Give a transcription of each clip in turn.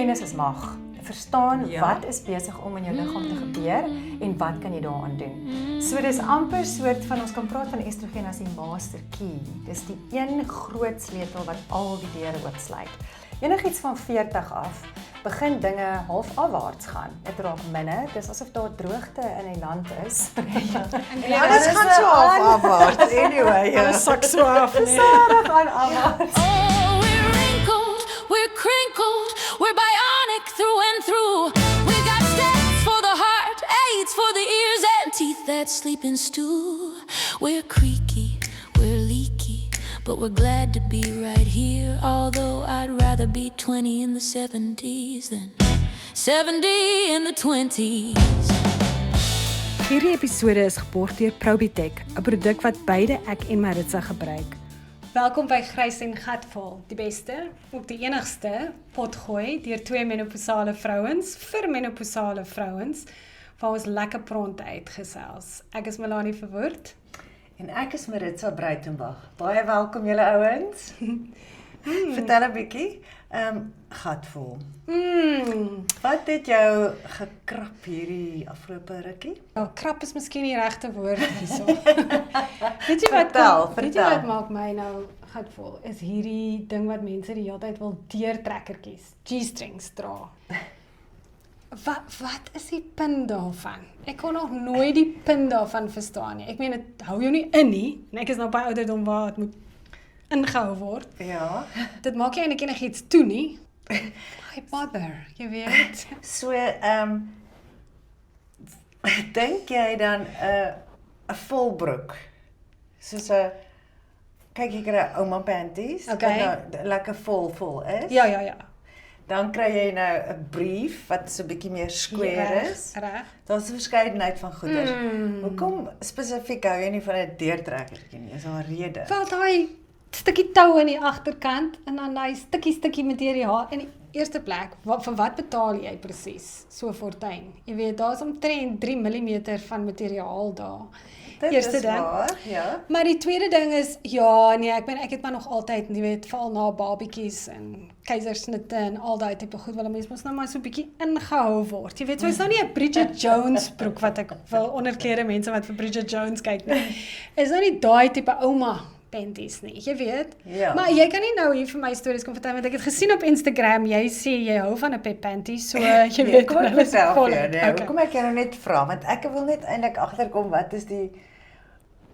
Kennis is mag. Verstaan Ja. wat is besig om in jou liggaam te gebeur en wat kan jy daaraan doen. So dis amper soort van, ons kan praat van estrogen as die master key. Dis die een groot sleutel wat al die deure oopsluit. Enigiets van 40 af, begin dinge half afwaarts gaan. Dit raak minder, dis asof daar droogte in die land is. En alles gaan so afwaarts, anyway. Ja. Alles sak so af, nee. Stadig aan afwaarts. Oh, we're wrinkled, we're crinkled, we're bionic through and through. We got steps for the heart, aids for the ears, and teeth that sleep in stew. We're creaky, we're leaky, but we're glad to be right here. Although I'd rather be 20 in the 70s than 70 in the 20s. Hierdie episode is geborg deur Probitech, 'n produk wat beide ek en Maritza gebruik. Welkom by Grys en Gatvol, die beste, ook die enigste potgooi deur twee menopausale vrouens vir menopausale vrouens waar ons lekker pront uitgesels. Ek is Melanie Verwoerd. En ek is Maritza Breitenbach. Baie welkom julle ouens. Vertel 'n bietjie. Gatvol. Wat het jou gekrap hierdie afgelope rukkie? Nou, krap is miskien die regte woord hierso. Weet jy Vertel. wat maak my nou gatvol? Is hierdie ding wat mense die hele tyd wil deurtrekkertjies, G-strings dra. Wat is die punt daarvan? Ek kon nog nooit die punt daarvan verstaan nie. Ek meen, dit hou jou nie in nie. En ek is nou by ouderdom waar het moet ingehou word. Ja. Dit maak jy eintlik enigiets toe nie. Why bother, jy weet. So, dink jy dan 'n volbroek? Soos 'n kyk jy kry ouma panties, Okay. wat nou lekker vol is. Ja. Dan kry jy nou 'n brief wat so 'n bietjie meer square is. Reg. Daar's 'n verskeidenheid van goeders. Hoekom spesifiek hou jy nie van 'n deurtrekkertjie nie? Is daar 'n rede? Wel daai stukkie tou aan die agterkant en dan daai stukkie materiaal in die eerste plek. Vir wat betaal jy presies? So 'n fortuin. Jy weet, daar's omtrent 3 mm van materiaal daar. Dit Eerste is ding. waar, ja. Maar die tweede ding is, ja, nee, ek het maar nog altyd, jy weet, val na babietjies en keisersnitte en al daai tipe goed, wil 'n mens mos nou maar so 'n bietjie ingehou word. Jy weet, so is nou nie 'n Bridget Jones broek wat ek wil onderklede mense wat vir Bridget Jones kyk nie. Is nou nie daai tipe ouma panties nie, jy weet. Ja. Maar jy kan nie nou hier vir my stories kom vertel, want ek het gesien op Instagram, jy sê jy hou van 'n pep panty, so jy weet. Kom ek hulle is vertel vol. vir jou, nee, Okay. kom ek jou nou net vra, want ek wil net eintlik agterkom, wat is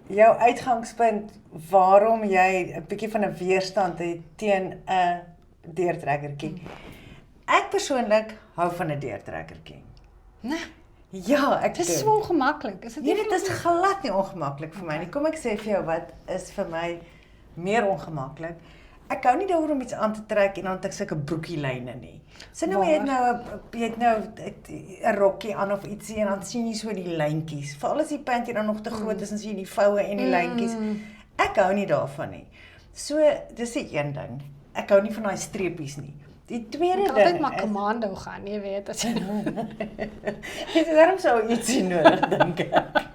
jou uitgangspunt waarom jy 'n bietjie van 'n weerstand het teen 'n deurtrekkertjie? Ek persoonlik hou van 'n deurtrekkertjie. Nee, Ja, ek dit is doen. so ongemaklik. Is dit Nee, dit is glad nie ongemaklik vir my nie. Kom ek sê vir jou wat is vir my meer ongemaklik. Ek hou nie daaroor om iets aan te trek en dan het ek sulke broekielyne nie. So nou jy het nou 'n rokkie aan of ietsie en dan sien jy so die lyntjies. Veral as die panty dan nog te groot is, dan sien jy die voue en die lyntjies. Ek hou nie daarvan nie. So dis die een ding. Ek hou nie van daai streepies nie. Die tweede Ek ding altyd maar is commando gaan, jy weet, as jy Dit is daarom so ietsie nodig, dink ek.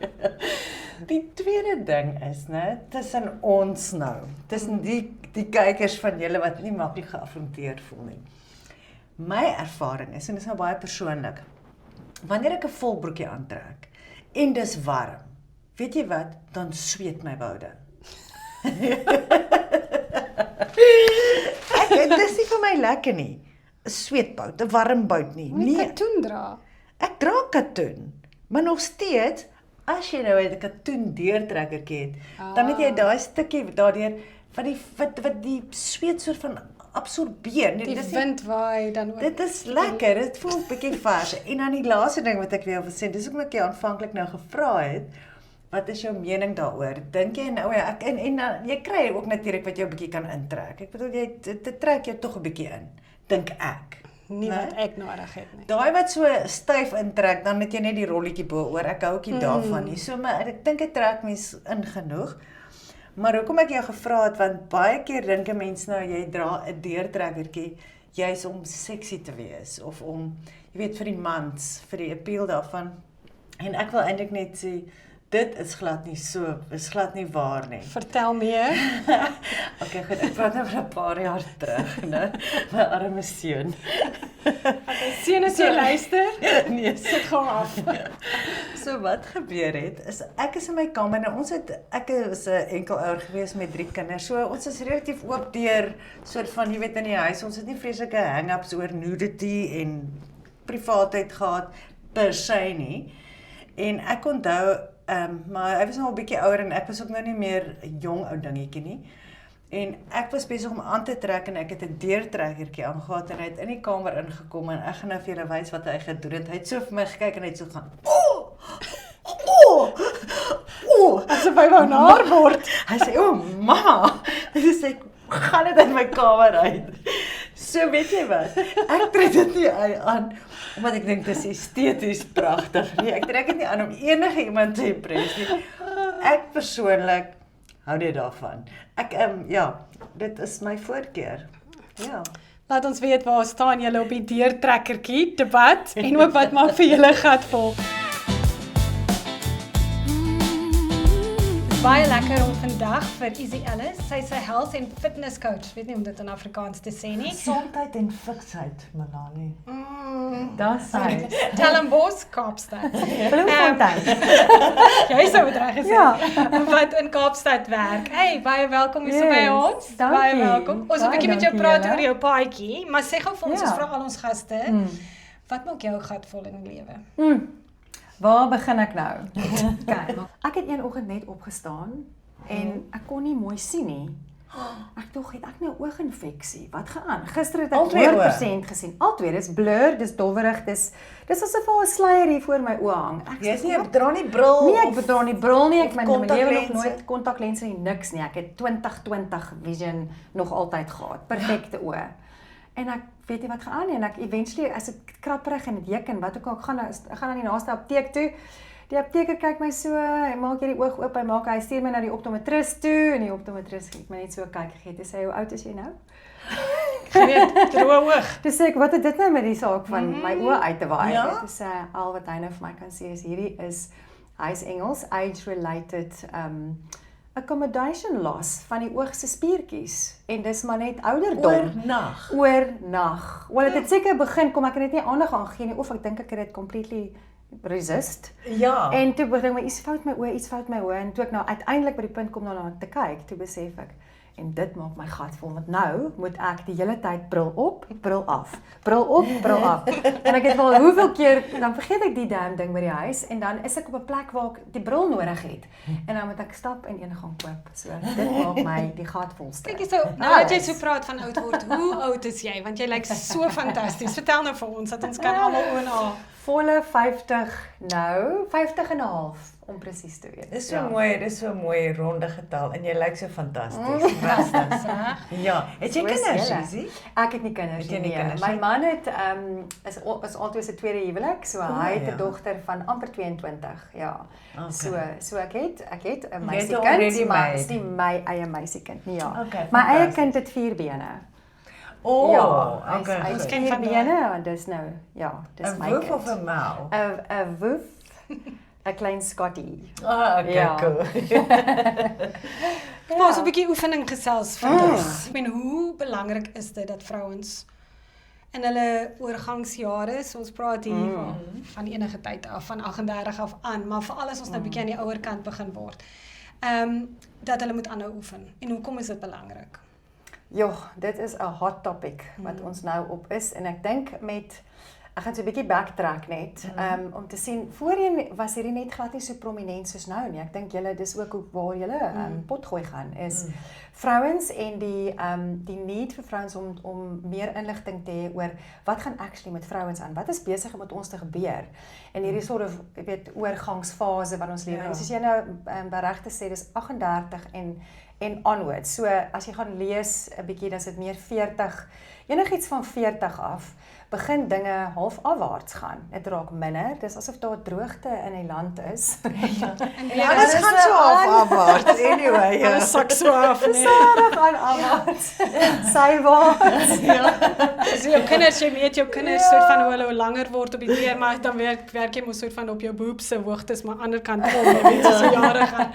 Die tweede ding is, né, tussen ons nou, tussen die kykers van julle wat nie maklik geaffronteerd voel nie. My ervaring is, en dit is nou baie persoonlik, wanneer ek 'n volbroekie aantrek en dis warm, weet jy wat, dan sweet my boude. Dit is nie vir my lekker nie. 'n Sweetbout, 'n warm bout nie. nie katoen dra. Ek dra katoen, maar nog steeds, as jy nou 'n katoen deurtrekkertjie het, dan het jy daai stukkie daardeur wat die sweet soort van absorbeer. Die wind waai dan ook. Dit is lekker, dit voel 'n bietjie vars. En dan die laaste ding wat ek wil sê, dis hoekom ek jou aanvanklik nou gevra het, wat is jou mening daaroor? Dink jy nou ja, en jy kry ook natuurlik wat jou 'n bietjie kan intrek. Ek bedoel dit trek jou tog 'n bietjie in, dink ek. Nie né? wat ek nodig het nie. Daai wat so styf intrek, dan het jy net die rolletjie bo-oor. Ek hou ook nie daarvan nie. So maar ek dink dit trek mens in genoeg. Maar hoekom ek jou gevra het, want baie keer dink 'n mens nou jy dra 'n deurtrekkertjie juis om sexy te wees of om, jy weet, vir die mans, vir die appeal daarvan. En ek wil eintlik net sê dit is glad nie waar nie. Vertel meer. Okay, goed, ek praat nou van 'n paar jaar terug, né? My arme seun. Sien as jy luister, Nee, sit gou af. So wat gebeur het, is ek is in my kamer en ek is 'n enkelouer gewees met 3 kinders. So ons is relatief oop deur soort van, jy weet, in die huis. Ons het nie vreeslike hang-ups oor nudity en privaatheid gehad per se nie. En ek onthou, maar hy was nou 'n bietjie ouer en ek was ook nou nie meer 'n jong ou dingetjie nie. En ek was besig om aan te trek en ek het 'n deurtrekkertjie aangehad en hy het in die kamer ingekom en ek gaan nou vir julle wys wat hy gedoen het. Hy het so vir my gekyk en hy het so gaan, Asof hy wou naar word. Hy sê, mamma. En sy sê, gaan dit uit my kamer uit. So weet jy wat, ek trek dit nie aan, omdat ek dink dit is esteties pragtig nie. Ek trek dit nie aan om enige iemand te impress nie. Ek persoonlik hou nie daarvan. Ja, dit is my voorkeur. Ja. Laat ons weet waar staan julle op die deurtrekkertjie debat en ook wat maak vir julle gat vol. Baie lekker om vandag vir Izzy Ellis, sy is 'n health en fitness coach, weet nie om dit in Afrikaans te sê nie. Gesondheid en fiksheid, Melanie. Dis hy. Stellenbosch, Kaapstad. Bloemfontein. Jy sou dit reg gesê. Ja. Wat in Kaapstad werk. Hey, baie welkom hier so by Yes, ons. dankie. Baie welkom. Ons wil 'n bietjie met jou Baie praat dankie oor jou paadjie, maar sê gou vir ons, Ja. ons vra al ons gaste, wat maak jou gat vol in die lewe? Waar begin ek nou? Kyk, ek het een oggend net opgestaan en ek kon nie mooi sien nie. Ek dink, het ek nou ooginfeksie? Wat gaan aan? Gister het ek Al twee 100% gesien. Albei, dis blur, dis dowwerig, dis asof al 'n sluier hier voor my oë hang. Jy is nie, dra nie bril Nee, ek of- bedra nie bril nie, ek of my lewe nog kontaklense? nooit kontaklense nie, niks nie. Ek het 20/20 vision nog altyd gehad. Perfekte oë. En ek weet nie wat gaan aan nie en ek eventually as dit krapperig en dit juk en wat ook al, ek gaan na die naaste apteek toe. Die apteker kyk my so, hy maak jy die oog oop, hy stuur my na die optometris toe en die optometris gee my net so 'n kyk gegee. Toe sê hy, hoe oud is jy nou? Jy weet, droë oog. Toe sê ek, wat het dit nou met die saak van my oë uit te waai? Ja? Toe sê hy, al wat hy nou vir my kan sê is hy is Engels, age-related accommodation loss van die oog se spiertjies en dis maar net ouderdom. Oornag. Wel, dit het seker begin, kom ek het net nie aandag aan gegee nie of ek dink ek het dit completely resist. Ja. En toe begin my iets fout my oë en toe ek nou uiteindelik by die punt kom daarna te kyk, toe besef ek en dit maak my gat vol want nou moet ek die hele tyd bril op, bril af. Bril op, bril af. En ek het wel hoeveel keer dan vergeet ek die damn ding by die huis en dan is ek op 'n plek waar ek die bril nodig het. En dan moet ek stap en een gaan koop. So dit maak my die gat volste. Kyk so, nou dat jy so praat van oud word, hoe oud is jy? Want jy lyk so fantasties. Vertel nou vir ons dat ons kan almal oorna. Volle 50 nou, 50 en 'n half om presies te wees. Dis so mooi ronde getal en jy lyk so fantasties. Fantasties, hè? Ja, het jy So is kinders, julle. Izzy? Ek het nie kinders Het jy nie nie. kinders My nie? man het is altyd sy tweede huwelik, so hy het 'n ja. dogter van amper 22. Ja. Okay. So ek het 'n Jy het meisiekind, already maar made. is nie my eie meisiekind nie, ja. Okay, My eie fantasties. kind het 4 bene. Ja, hy okay. het ken 4 van bene en dis nou, ja, dis 'n my woef kind. of 'n mou? 'n woef, 'n klein Scottie. Okay, Ja. cool. Maar so 'n bietjie oefening gesels vandag. Ek meen, hoe belangrik is dit dat vrouens in hulle oorgangsjare, so ons praat hier van enige tyd af, van 38 af aan, maar veral as ons nou bietjie aan die ouer kant begin word, dat hulle moet aanhou oefen. En hoekom is dit belangrik? Ja, dit is 'n hot topic wat ons nou op is en ek dink ek gaan so 'n bietjie backtrack net om te sien voorheen was hierdie net glad nie so prominent soos nou nie. Ek dink julle dis ook waar julle potgooi gaan is vrouens en die need vir vrouens om meer inligting te hê oor wat gaan actually met vrouens aan. Wat is besig om met ons te gebeur? En hierdie soort of oorgangsfase wat ons lewe. En soos jy nou beregte sê, dis 38 en onwards. So as jy gaan lees 'n bietjie, dan is dit meer 40, enigiets van 40 af, begin dinge half afwaarts gaan. Dit raak minder, dis asof daar droogte in die land is. Ja, dit gaan so afwaarts. Anyway, ja. Sak so af, nee. Sarig gaan afwaarts. Sywaarts. So jou kinders, jy weet jou kinders soort van hoe hulle langer word op die teer, maar dan werk jy mos soort van op jou boobs se hoogtes, maar ander kant om, jy weet as jy jare gaan.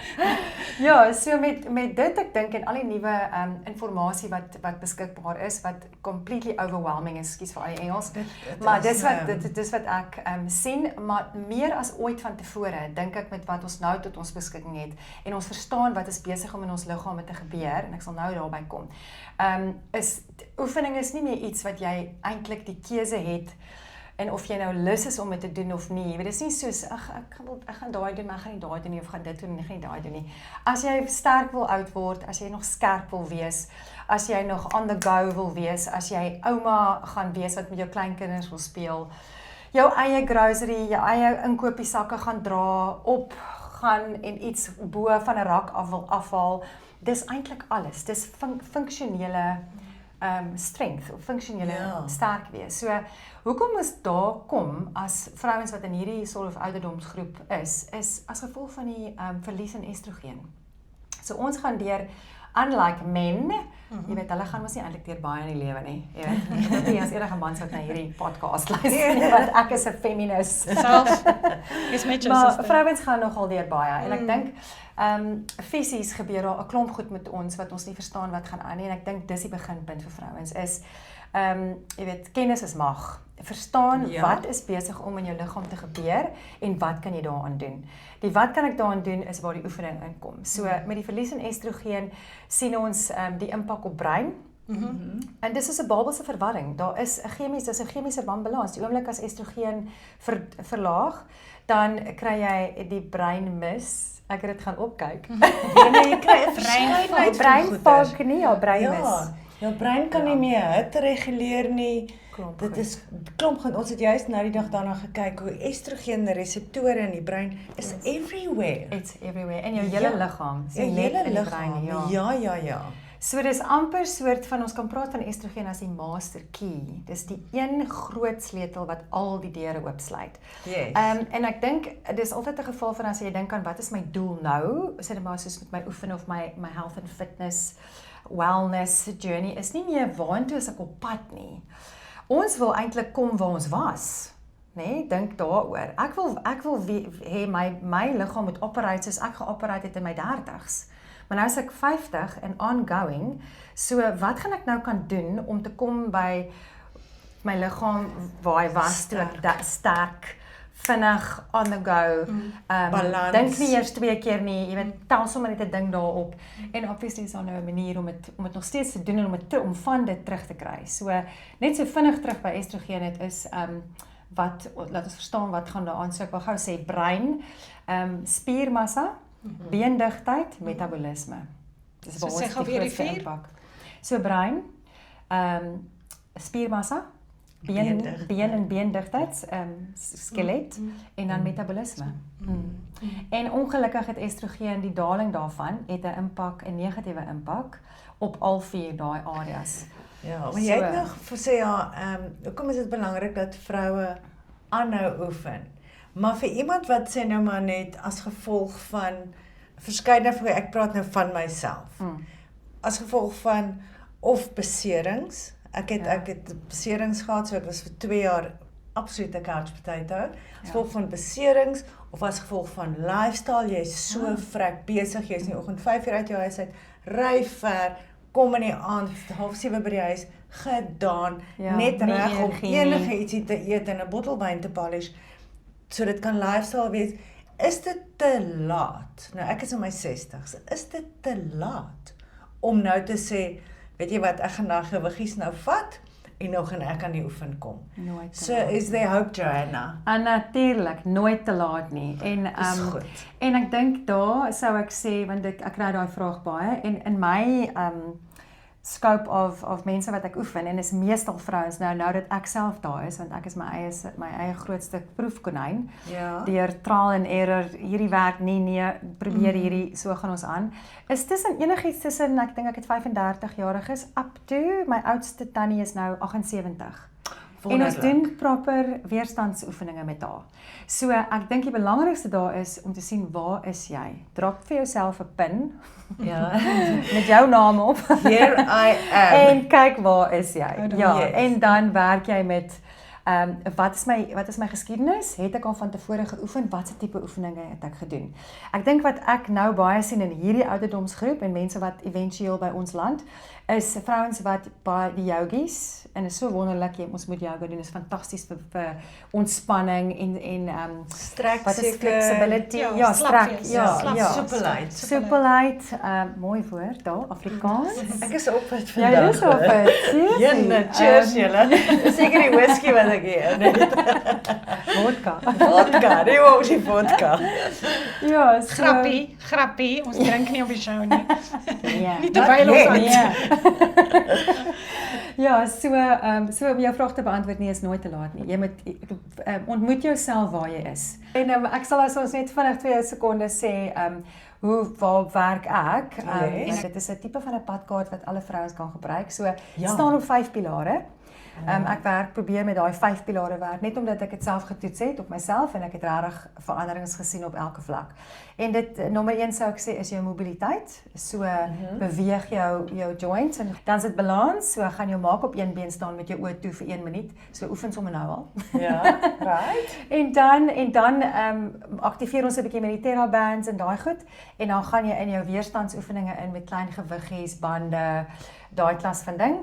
Ja, so met dit ek dink en al die nuwe inligting wat beskikbaar is wat completely overwhelming is, skus vir al die Engels. professionals. Maar dis wat ek sien, maar meer as ooit van tevore, dink ek met wat ons nou tot ons beskikking het, en ons verstaan wat is besig om in ons liggame te gebeur, en ek sal nou daarby kom, oefening is nie meer iets wat jy eintlik die keuse het, en of jy nou lus is om dit te doen of nie. Dit is nie soos, ek gaan daai doen, maar ek gaan nie daai doen nie, of gaan dit doen, en ek gaan nie daai doen nie. As jy sterk wil oud word, as jy nog skerp wil wees, as jy nog on the go wil wees, as jy ouma gaan wees wat met jou kleinkinders wil speel, jou eie grocery, jou eie inkopiesakke gaan dra, opgaan en iets bo van 'n rak af wil afhaal, dis eintlik alles. Dis funksionele strength, of funksionele sterk wees. So, hoekom ons daar kom as vrouens wat in hierdie soort of ouderdomsgroep is as gevolg van die verlies in estrogen. So ons gaan deur, unlike men, jy weet, hulle gaan mos nie eintlik deur baie in die lewe nie, jy weet, dit is enige mans wat na hierdie podcast luister nie, want ek is 'n feminist. Selfs, is met jou Maar sister. vrouens gaan nogal deur baie, en ek dink, fisies gebeur daar 'n klomp goed met ons, wat ons nie verstaan wat gaan aan nie, en ek dink dis die beginpunt vir vrouens, is, jy weet, kennis is mag. Verstaan wat is besig om in jou liggaam te gebeur, en wat kan jy daaraan doen. Die wat kan ek daaraan doen, is waar die oefening inkom. So, met die verlies in estrogen, sien ons die impak op brein, en dis is 'n babelse verwarring. Daar is 'n chemiese wanbalans. Die oomblik as estrogen verlaag, dan kry jy die brein mis. Ek het dit gaan opkyk. Jy kry 'n verskeidenheid van Breinfog goeders. nie, ja, brein mis. Ja, jou brein kan nie meer hitte reguleer nie. Dit is klomp goed. Ons het juist nou die dag daarna gekyk hoe estrogen reseptore in die brein is everywhere. It's everywhere. En jou hele liggaam. Jou hele liggaam. Ja. So dis amper soort van, ons kan praat van estrogen as die master key. Dis die een groot sleutel wat al die deure oopsluit. Yes. En ek dink, dis altyd 'n geval van as jy dink aan wat is my doel nou, sê dit maar soos met my oefen of my health and fitness, wellness journey, is nie meer waantoe is ek op pad nie. Ons wil eintlik kom waar ons was. Nee, dink daaroor. Ek wil hê my liggaam moet operate soos ek geoperate het in my 30s. Maar nou is ek 50 en ongoing, so wat gaan ek nou kan doen om te kom by my liggaam waar hy was toe ek sterk, vinnig, on the go, balans. dink nie eers 2 keer nie, jy weet, tel sommer net 'n ding daarop, en obviously is daar nou 'n manier om dit nog steeds te doen en om van dit terug te kry. So, net so vinnig terug by estrogen, het is, laat ons verstaan wat gaan daar aan, so ek wil gou sê, brein, spiermassa, beendigtheid, metabolisme. Dis waar ons die grootste impak. So brein, spiermassa, been en beendigtheid, skelet, en dan metabolisme. En ongelukkig het estrogen, die daling daarvan, het 'n impak, 'n negatiewe impak, op al 4 daai areas. Ja, maar jy het nog gesê, hoekom is dit belangrik dat vroue aanhou oefen? Maar vir iemand wat sê nou maar net as gevolg van verskeidenheid, ek praat nou van myself, as gevolg van of beserings, ek het beserings gehad, so ek was vir 2 jaar absolute couch potato, as gevolg van beserings, of as gevolg van lifestyle, jy is so vrek besig, jy is in die oggend 5 uur uit jou huis uit, ry ver, kom in die aand, 6:30 by die huis, gedaan, net reg om enige ietsie te eet en 'n bottel wyn te polish, so dit kan lifestyle wees. Is dit te laat? Nou ek is in my 60s, is dit te laat om nou te sê, weet jy wat, ek gaan daai gewiggies nou vat, en nou gaan ek aan die oefen kom. So is there hope, Joanna? En natuurlik, nooit te laat nie. En, en ek dink daar sou ek sê, want ek kry daai vraag baie, en in my scope of mense wat ek oefen, en is meestal vrouens nou dat ek self daar is, want ek is my eie grootste proefkonyn, deur trial and error, hierdie werk nie, probeer hierdie, so gaan ons aan, is enigiets tussen, ek dink ek het 35-jariges, up to, my oudste tannie is nou 78. En ons doen proper weerstandsoefeninge met haar. So ek dink die belangrikste daar is om te sien, waar is jy? Drop vir jouself 'n pin, met jou naam op, Here I am. en kyk waar is jy. Ja, en dan werk jy met Wat is my geskiedenis? Het ek al van tevore geoefen? Watse tipe oefeninge het ek gedoen? Ek dink wat ek nou baie sien in hierdie ouderdomsgroep en mense wat eventueel by ons land, is vrouens wat by die yogis, en is so wonderlik, ons moet yoga doen, is fantasties vir ontspanning en Strek wat is seker. flexibility? Ja, slap strek, wees. ja, Slap, ja. Soepelheid. Soepelheid, mooi woord daar, Afrikaans. Ek is op het Jy vandag. is op het, Jenne, cheers julle. Dis seker die whisky wat ek hier net. vodka. Vodka, nee, wou die vodka. Ja, so, Grappie, ons drink nie op die show nie. Ja. Nie terwyl ons aan. Ja, so om jou vraag te beantwoord, nie is nooit te laat nie. Jy moet ontmoet jouself waar jy is. En ek sal as ons net vinnig 2 sekondes sê, waar werk ek? Yes. Dit is 'n tipe van 'n padkaart wat alle vrouens kan gebruik. So, Ja. staan op 5 pilare. Ek probeer met daai 5 pilare werk, net omdat ek dit self getoets het op myself en ek het regtig veranderings gesien op elke vlak. En dit, nommer 1 sou ek sê, is jou mobiliteit. So, beweeg jou joints en dan is dit balans. So, gaan jou maak op een been staan met jou oë toe vir 1 minuut. So, oefen sommer nou al. Ja, right. En dan aktiveer ons 'n bietjie met die TerraBands en daai goed. En dan gaan jy in jou weerstandsoefeninge in met klein gewiggies, bande, daai klas van ding.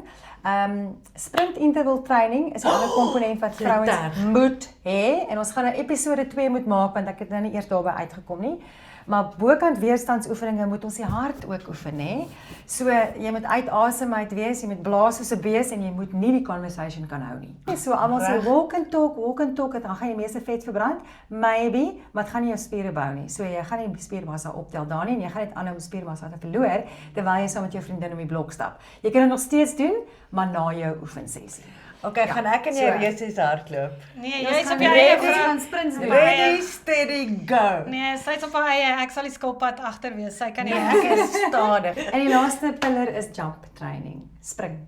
Sprint interval training is 'n ander komponent wat vrouens moet hê en ons gaan 'n episode 2 moet maak want ek het nou nie eers daarby uitgekom nie. Maar bokant weerstandsoefeninge moet ons die hart ook oefen, hè. So jy moet uitasem uit wees, jy moet blaas soos 'n bees en jy moet nie die conversation kan hou nie. So almal sê walk and talk, dan gaan jy meeste vet verbrand, maybe, maar dit gaan nie jou spiere bou nie. So jy gaan nie spiermassa optel daar nie en jy gaan net aanhou om spiermassa te verloor terwyl jy saam met jou vriendin om die blok stap. Jy kan dit nog steeds doen, maar na jou oefensessie. Okay, gaan ek en jy reeds hardloop. Nee, jy is op jou eie vrou. sprints doen. Ready, steady, go. Nee, sy is op haar eie. Ek sal die skilpad agter wees. Sy kan nie. Ek is stadig. En die laaste pillar is jump training, spring.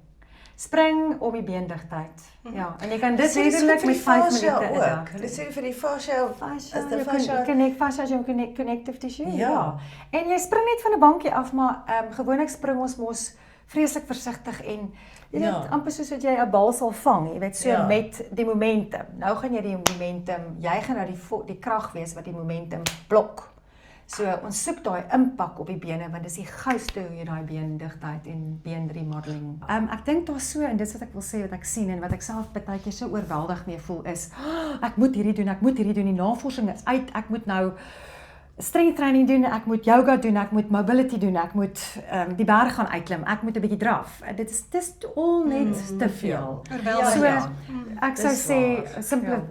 Spring om die beendigtheid. Ja, en jy kan dit letterlik met 5 minute 'n dag. Dit sê vir die fascia, Fascia, is die jou fascia. fascia is jou connective tissue. Ja. En jy spring net van 'n bankie af, maar gewoonlik spring ons mos vreeslik versigtig en jy weet amper soos wat jy 'n bal sal vang, jy weet so met die momentum. Nou gaan jy die momentum, jy gaan nou die krag wees wat die momentum blok. So ons soek daai impak op die bene want dis die gouste hoe jy daai beendigtheid en beenremodeling. Ek dink daar so en dis wat ek wil sê wat ek sien en wat ek self baie keer so oorweldig mee voel is, ek moet hierdie doen, die navorsing is uit, ek moet nou strength training doen, ek moet yoga doen, ek moet mobility doen, ek moet die berg gaan uitklim, ek moet 'n bietjie draf. Dit is al net te veel. So ek sou sê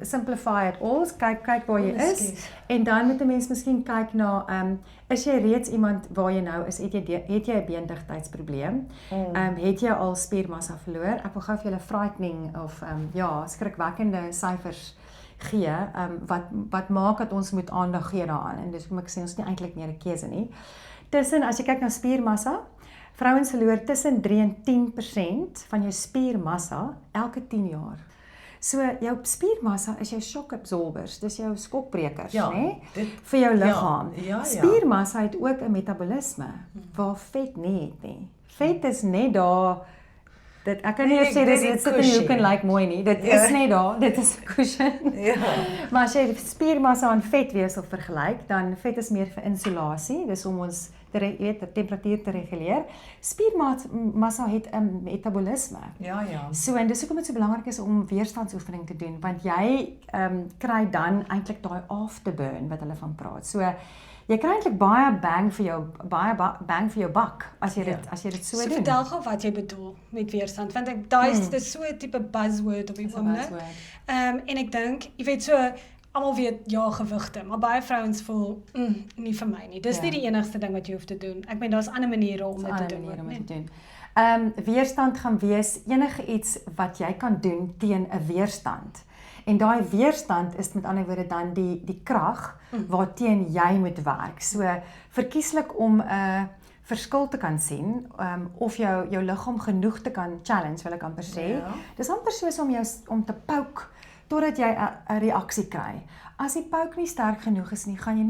simplify it all, kyk waar jy is en dan moet 'n mens miskien kyk na is jy reeds iemand waar jy nou is, het jy 'n beendigtheidsprobleem? Het jy al spiermassa verloor? Ek wil gou vir julle frightening of skrikwekkende syfers gee, wat maak dat ons moet aandag gee daaraan en dis hoekom ek sê ons nie eintlik meer 'n keuse nie. As jy kyk na spiermassa, vrouens verloor tussen 3 en 10% van jou spiermassa elke 10 jaar. So jou spiermassa is jou shock absorbers, dis jou skokbrekers, né? Vir jou liggaam. Spiermassa het ook 'n metabolisme waar vet nie het nie. Vet is net daar. Ek kan nie sê dit sit in die hoek en lyk mooi nie. Dit is net daar, dit is 'n cushion. Maar as jy spiermassa en vetweefsel vergelyk, dan vet is meer vir insulasie, dis om ons die temperatuur te reguleer. Spiermassa het 'n metabolisme. So en dis hoekom dit so belangrik is om weerstandsoefening te doen, want jy kry dan eintlik daai afterburn wat hulle van praat. So jy kry eintlik baie bang vir jou buck as jy dit so doen. Vertel gou wat jy bedoel met weerstand, want daai is so 'n tipe buzzword op die oomblik. En ek dink, jy weet so almal weet gewigte, maar baie vrouens voel nie vir my nie. Dis nie die enigste ding wat jy hoef te doen. Ek meen daar's ander maniere om dit te doen. Weerstand gaan wees enige iets wat jy kan doen teen 'n weerstand. En daai weerstand is met ander woorde dan die krag waarteen jy moet werk. So verkieslik om 'n verskil te kan sien, of jou liggaam genoeg te kan challenge, wil ek amper sê. Dis amper soos om te poke totdat jy 'n reaksie kry. As die poke nie sterk genoeg is nie, gaan jy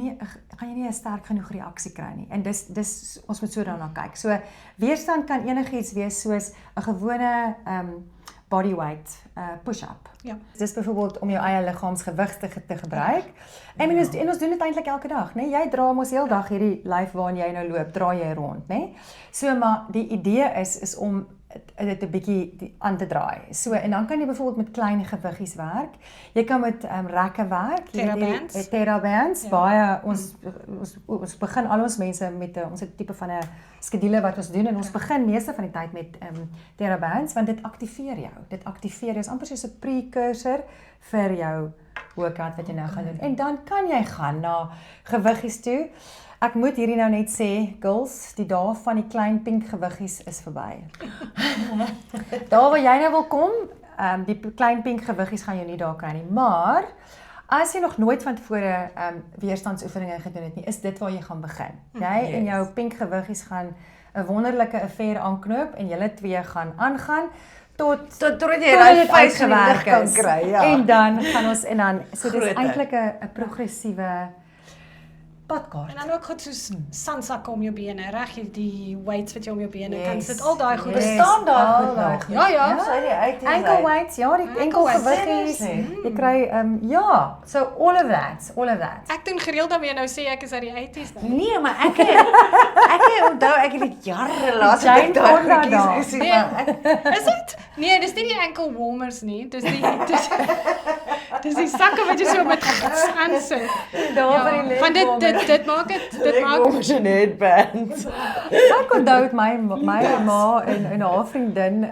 nie 'n sterk genoeg reaksie kry nie. En dis ons moet so daarna kyk. So weerstand kan enigiets wees soos 'n gewone bodyweight push-up. Ja. Dis byvoorbeeld om jou eie liggaamsgewig te gebruik. En ons doen dit eintlik elke dag, né? Jy dra mos heel dag hierdie lyf waarin jy nou loop, draai jy rond, né? So maar die idee is om dit 'n bietjie aan te draai. So en dan kan jy byvoorbeeld met klein gewiggies werk. Jy kan met rekke werk, TerraBands. Baie ons begin al ons mense met ons het 'n tipe van 'n skedule wat ons doen en ons begin meeste van die tyd met TerraBands want dit aktiveer jou. Dit aktiveer jou, is amper soos 'n precursor vir jou workout wat jy nou gaan doen. En dan kan jy gaan na gewiggies toe. Ek moet hierdie nou net sê, girls, die dae van die klein pink gewiggies is verby. Daar waar jy nou wil kom, die klein pink gewiggies gaan jy nie daar kry nie, maar as jy nog nooit van tevore weerstandsoefeninge gedoen het nie, is dit waar jy gaan begin. Jy en jou pink gewiggies gaan 'n wonderlike affair aanknoop en julle twee gaan aangaan tot jy daai face gewerk kan is. kry, ja. En dan gaan ons so dis Groter. eintlik 'n progressiewe padkaart. En dan ook goed soos sandsakke om jou bene, reg jy die weights wat jy om jou bene kan sit, al daai goed. Bestaan daar goed nog? Ja, ja. Sy die uit Ankle weights, ja, die enkelgewiggies. Seriously? Jy kry ja, so all of that. Ek doen gereeld daarmee nou sê ek is uit die 80s nou. Nee, maar ek het onthou ek het dit jare laas Jane Fonda daar. goedjies gesien, maar Is dit? Nee, dis nie die ankle warmers nie. Dis die sakke wat jy so met aansit. Daar vir die leg Van warmer. dit maak dit maak ons 'n headband. Ek onthou het my ma en haar vriendin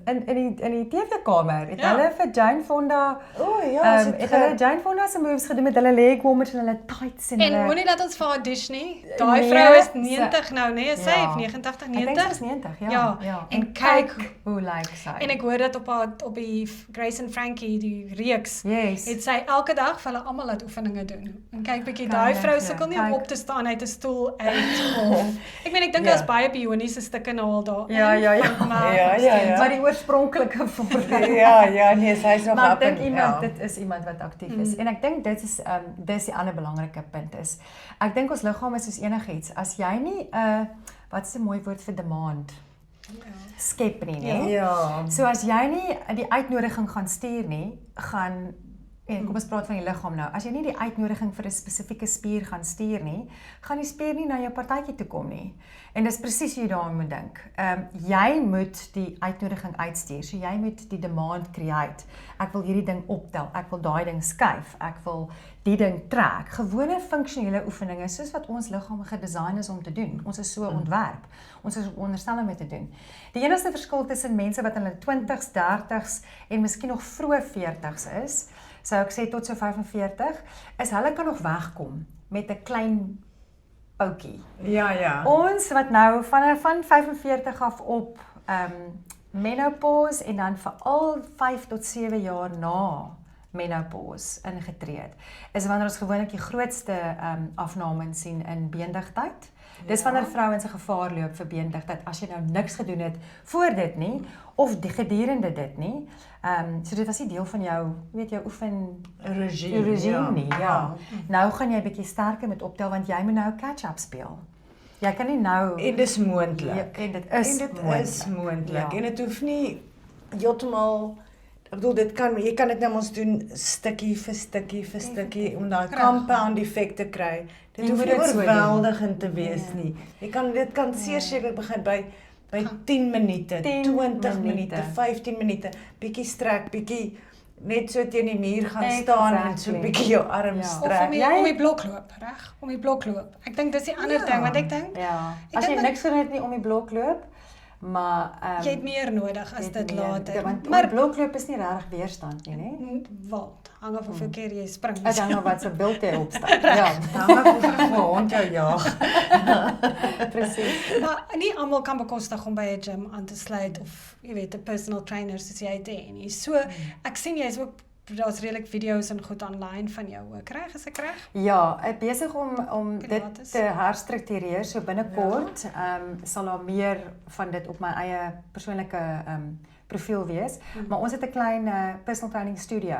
in die TV-kamer het Ja. hulle vir Jane Fonda O ja, het hulle Jane Fonda se moves gedoen met hulle leg warmers en hulle tights en En hulle moenie dat ons vir haar dish nie. Daai Nee, vrou is sy- 90 nou, nee, is sy Ja. 89, Ek dink 90. sy is 90, ja. Ja, en kyk hoe lyk sy. En ek hoor dit op die Grace and Frankie die reeks. Yes. Het sy elke dag vir hulle almal laat oefeninge doen. En kyk bietjie, Kan daai jy vrou glo, sukkel nie om kyk. op te staan uit 'n stoel uit of ek meen ek dink Ja. daar's baie bioniese stukke nou al daar. Ja. Maar Ja. Maar die oorspronklike vorm. Ja, nee, sy's nog Maar ek up dink en- iemand, ja. dit is iemand wat aktief is. En ek dink dit is dis die ander belangrike punt is. Ek dink ons liggaam is soos enigiets. As jy nie wat is 'n mooi woord vir demand? Skep nie, né? Ja. So as jy nie die uitnodiging gaan stuur nie, gaan en kom ons praat van die liggaam nou. As jy nie die uitnodiging vir 'n spesifieke spier gaan stuur nie, gaan die spier nie na jou partytjie toe kom nie. En dis presies hoe jy daaraan moet dink. Jy moet die uitnodiging uitstuur. So jy moet die demand create. Ek wil hierdie ding optel, ek wil daai ding skuif, ek wil die ding trek. Gewone funksionele oefeninge soos wat ons liggaam gedesign is om te doen. Ons is so ontwerp. Ons is onderstel om dit te doen. Die enigste verskil tussen mense wat in hulle 20s, 30s en miskien nog vroeë 40s is, sou ek sê tot so 45, is hulle kan nog wegkom met 'n klein boutjie. Ja. Ons wat nou van 45 af op menopause en dan veral 5 tot 7 jaar na menopause ingetree het, is wanneer ons gewoonlik die grootste afname sien in beendigtheid. Dis wanneer vrouens 'n gevaar loop vir beendigtheid as jy nou niks gedoen het voor dit nie of gedurende dit nie. So dit was nie deel van jou, jou regime nie. Ja. Nou gaan jy 'n bietjie sterker met optel want jy moet nou catch-up speel. Jy kan nie nou En dis moontlik. Ja, en dit is moontlik. Ja. En dit hoef nie heeltemal ek bedoel jy kan dit nou mos doen stukkie vir stukkie om daai compound effek te kry. Dit Jy hoef moet nie dit so oorweldigend te wees nie. Dit kan seker begin by 10 minute, 10 20 minute, minute, 15 minute, bietjie strek, bietjie net so teen die muur gaan staan en so 'n bietjie jou arm Ja. Of strek. om die blok loop, reg? Om die blok loop. Ek dink dis die ander ding want ek dink Ja. Ek As jy dink niks gedoen het nie om die blok loop, maar jy het meer nodig as dit later. Want Maar blokloop is nie regtig weerstand nie, né? wel, hang af hoeveel keer jy spring. Dit hang af wat se beeld jy opstel. Ja, Dan moet jy 'n hond jou jag. presies. Maar nie almal kan bekostig om by 'n gym aan te sluit of jy weet 'n personal trainer soos jy het nie. So ek sien jy is ook daar's redelik video's en goed online van jou ook, reg? Is ek reg? Ja, ek besig om dit Pilates. te herstruktureer. So binnekort sal daar meer van dit op my eie persoonlike profiel wees. Maar ons het 'n klein personal training studio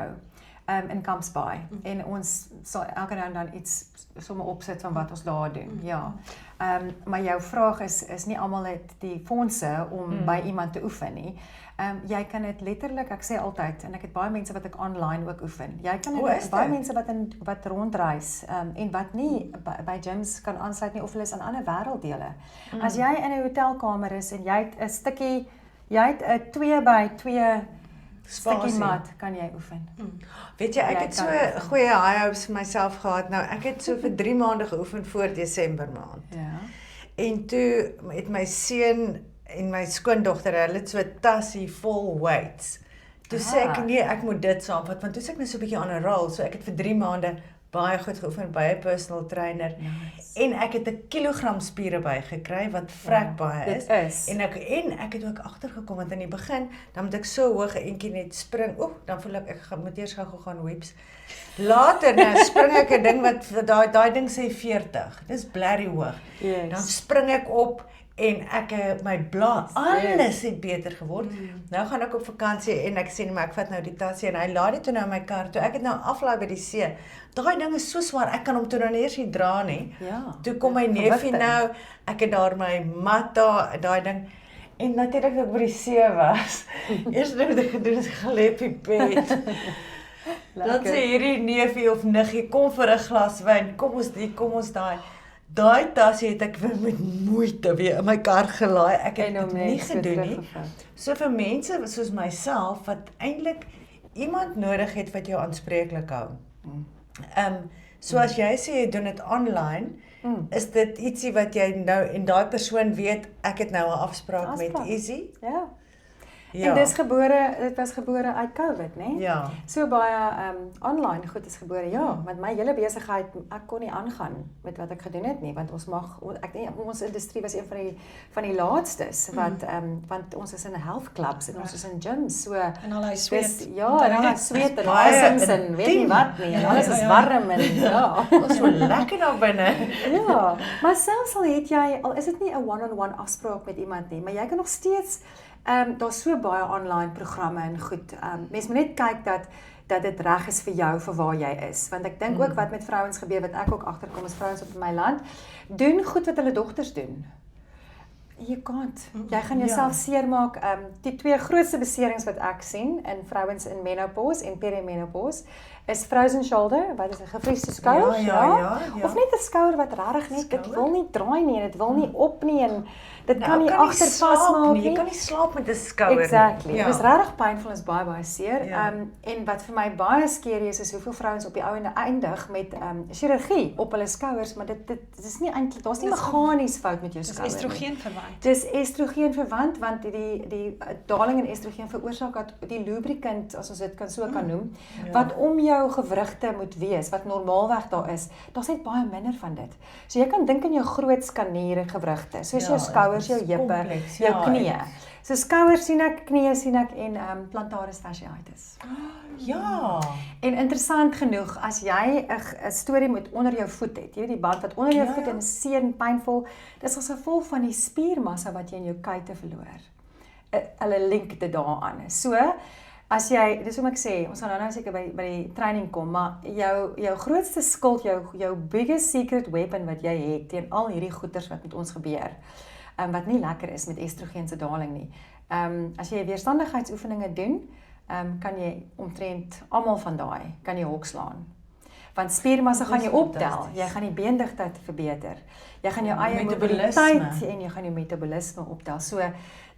in Camps Bay en ons sal elke nou en dan iets sommer opsit van wat ons daar doen. Ja. Maar jou vraag is nie almal het die fondse om by iemand te oefen nie. Jy kan dit letterlik, ek sê altyd, en ek het baie mense wat ek online ook oefen. Jy kan dit baie mense wat rondreis en wat nie by gyms kan aansluit nie of hulle is in ander wêrelddele. As jy in 'n hotelkamer is en jy het 'n stukkie, jy het 'n 2 by 2 stukkie mat, kan jy oefen. Weet jy, ek het so goeie high hopes vir myself gehad. Nou, ek het so vir 3 maande geoefen voor Desember maand. Ja. En toe het my seun en my skoondogter, hulle het so 'n tassie vol weights. Toe sê ek, nee, ek moet dit saamvat, want toe is ek net so 'n bietjie on a roll. So ek het vir 3 maande baie goed geoefen by 'n personal trainer. Nice. En ek het 'n kilogram spiere bygekry wat vrek baie is. En ek het ook agtergekom want in die begin dan moet ek so hoog 'n entjie net spring. Dan voel ek moet eers gou gaan whips. Later nou spring ek 'n ding wat daai ding sê 40. Dis blerry hoog. Yes. Dan spring ek op en my blaas, alles het beter geword. Nou gaan ek op vakansie en ek sê maar ek vat nou die tassie en hy laat dit toe nou in my kar toe. Ek het nou aflaai by die see. Daai ding is so swaar, ek kan hom toe nou nie eers nie dra nie. Ja. Toe kom my neefie nou, ek het daar my mat daar, daai ding. En natuurlik toe ek by die see was. Eerste ding wat ek gedoen is gelê op die bed. Dan sê hierdie neefie of niggie, kom vir 'n glas wyn, kom ons daai. Daai tassie het ek met moeite weer in my kar gelaai. Ek het dit nie gedoen nie. So vir mense soos myself wat eintlik iemand nodig het wat jou aanspreeklik hou. So as jy sê jy doen dit online, is dit ietsie wat jy nou en daai persoon weet ek het nou 'n afspraak met Easy? Ja. En dit was gebore uit COVID, né? Ja. So baie online goed is gebore. Ja, met my hele besigheid, ek kon nie aangaan met wat ek gedoen het nie, want ons industrie was een van die laadstes wat want ons is in health clubs en ons is in gyms. So en al hy sweet. Ja, en al hy sweet en asems en weet nie wat nie. En alles is warm en ja, ons so lekker daar binne. Ja, maar selfs al is dit nie 'n one-on-one afspraak met iemand nie, maar jy kan nog steeds daar's so baie online programme en goed. Mens moet net kyk dat dit reg is vir jou vir waar jy is. Want ek dink ook wat met vrouens gebeur wat ek ook agterkom is vrouens op my land doen goed wat hulle dogters doen. Jy can't. Jy gaan jouself seermaak. Die 2 grootste beserings wat ek sien in vrouens in menopause en perimenopause is frozen shoulder, wat is 'n gefriesde skouer, ja. Of net 'n skouer wat regtig net dit wil nie draai nie en dit wil nie op nie en dit kan nie agter vasmaak nie. Jy kan nie slaap met 'n skouer nie. Exactly. Dit is regtig pynvol, is baie seer. En wat vir my baie skeerie is hoeveel vrouens op die ou en eindig met chirurgie op hulle skouers, maar dit is nie eintlik, daar's nie meganies fout met jou skouer. Dis estrogen verwant. Dis estrogen verwant want die daling in estrogen veroorsaak dat die lubricant, as ons dit kan noem, wat om jou gewrigte moet wees, wat normaalweg daar is, daar's net baie minder van dit. So jy kan dink in jou groot skaniere gewrigte, soos jou skouers, jou heupe, jou knieë. So skouers sien ek, knieë sien ek en plantaris fasciitis. Ja. En interessant genoeg, as jy 'n storie met onder jou voet het, jy weet die band wat onder jou voet en seer en pynvol, dis as gevolg van die spiermassa wat jy in jou kuite verloor. Hulle link dit daaraan. So as jy, dis hoe ek sê, ons gaan nou seker by die training kom, maar jou grootste skild, jou biggest secret weapon wat jy het teen al hierdie goeters wat met ons gebeur, wat nie lekker is met estrogen se daling nie. As jy weerstandigheidsoefeninge doen, kan jy omtrent almal van daai kan jy hokslaan. Want spiermassa gaan jy optel, jy gaan die beendigtheid verbeter. Jy gaan jou eie mobiliteit en jy gaan jou metabolisme optel. So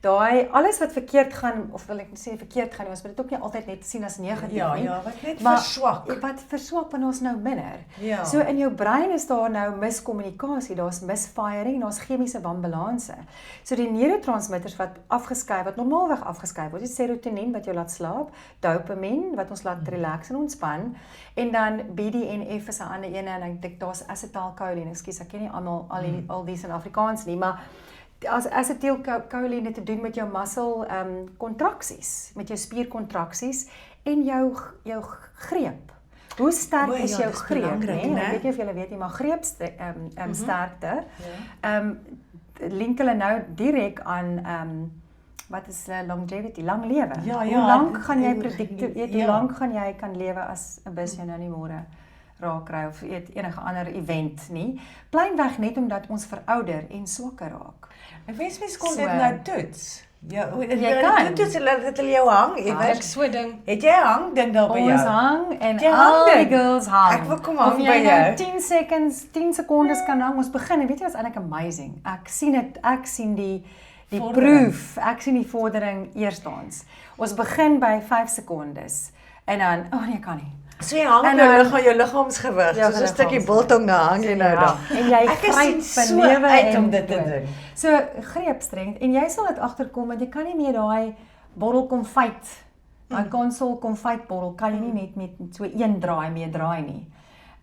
daai alles wat verkeerd gaan, of wil ek nie sê verkeerd gaan, ons moet dit ook nie altyd net sien as negatief nie. Ja, wat net verswak. Wat verswak van ons nou minder. Ja. So in jou brein is daar nou miskommunikasie, daar's misfiring, daar's chemiese wanbalanse. So die neurotransmitters wat normaalweg afgeskei word, is serotonien wat jou laat slaap, dopamien wat ons laat relax en ontspan, en dan BDNF is 'n ander een en ek dink daar's acetylcholine. Ekskuus, ek ken nie al die in Afrikaans nie, maar as acetylcholine het te doen met jou muscle kontraksies, met jou spierkontraksies en jou greep. Hoe sterk is jou greep, nee? Ek weet nie of julle weet nie, maar greepsterkte link hulle nou direk aan wat is longevity, lang lewe. Ja, Hoe ja, lank gaan jy en- predicte, hoe ja. lank gaan jy kan lewe as 'n bus jou nou nie môre raak kry of enige ander event nie. Pleinweg net omdat ons verouder en swakker raak. En mens kon So. dit nou toets. Ja, Jy kan. toets dat hulle jou hang Ek iewers. so ding. Het jy 'n hangding daar by jou? Ons hang en Jy al hang die dit. girls hang. Ek wil kom hang Of jy by nou jou. 10 sekondes kan hang. Ons begin en weet jy wat is eintlik amazing. Ek sien die Vordering. proof. Ek sien die vordering eerstens. Ons begin by 5 sekondes en dan nee, kan nie. So jy hang En jou dan- liggaam, jou liggaamsgewig, Ja, soos 'n stukkie liggaamsgewig. biltong nou hang jy nou Ja, daar. en jy Ek gryp sien vir so lewe uit en om dit te dood. doen. So greepstreng en jy sal dit agterkom want jy kan nie meer daai bottel konfyt, daai konsol konfytbottel kan jy nie net met so een draai mee draai nie.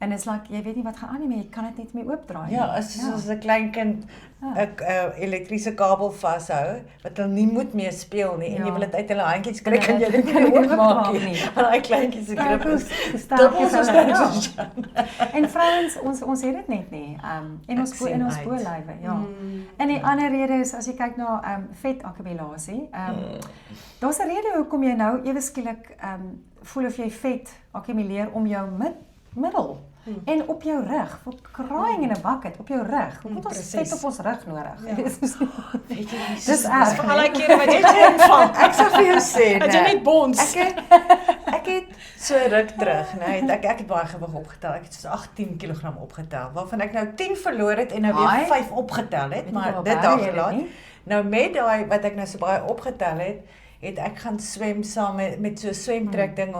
En it's like jy weet nie wat gaan aan nie, maar jy kan dit net mee oopdraai. Ja, nie. as soos 'n klein kind 'n elektriese kabel vashou wat hulle nie moet mee speel nie en Ja. jy wil dit uit hulle handjies kry, En kan jy dit dit kan nie jy nie oopmaak oopmaak nie. nie. Want daai kleintjies se grip is dubbel so sterk soos Jan. En vrouens ons het dit net nie. En ons Ek in sien ons uit. bolywe, ja. En die ander rede is as jy kyk na vetakkumulasie, daar's 'n rede hoekom jy nou ewe skielik voel of jy vet akkumuleer om jou middel en op jou rug, vir crying in a bucket op jou rug. Hoekom het ons Presies. vet op ons rug nodig? Ja. Weet jy nie. Dis erg. Vir al die kere wat jy Weet jy ontvang. Ek sal vir jou sê, het jy net bons. Ek het so ruk terug, nee, ek het baie gewig opgetel. Ek het so 18 kg opgetel, waarvan ek nou 10 verloor het en nou weer Haai. 5 opgetel het, Weet jy maar wel dit baie daar jy dit gelaat. nie? Nou met daai wat ek nou so baie opgetel het ek gaan swem saam met so 'n swemtrek ding.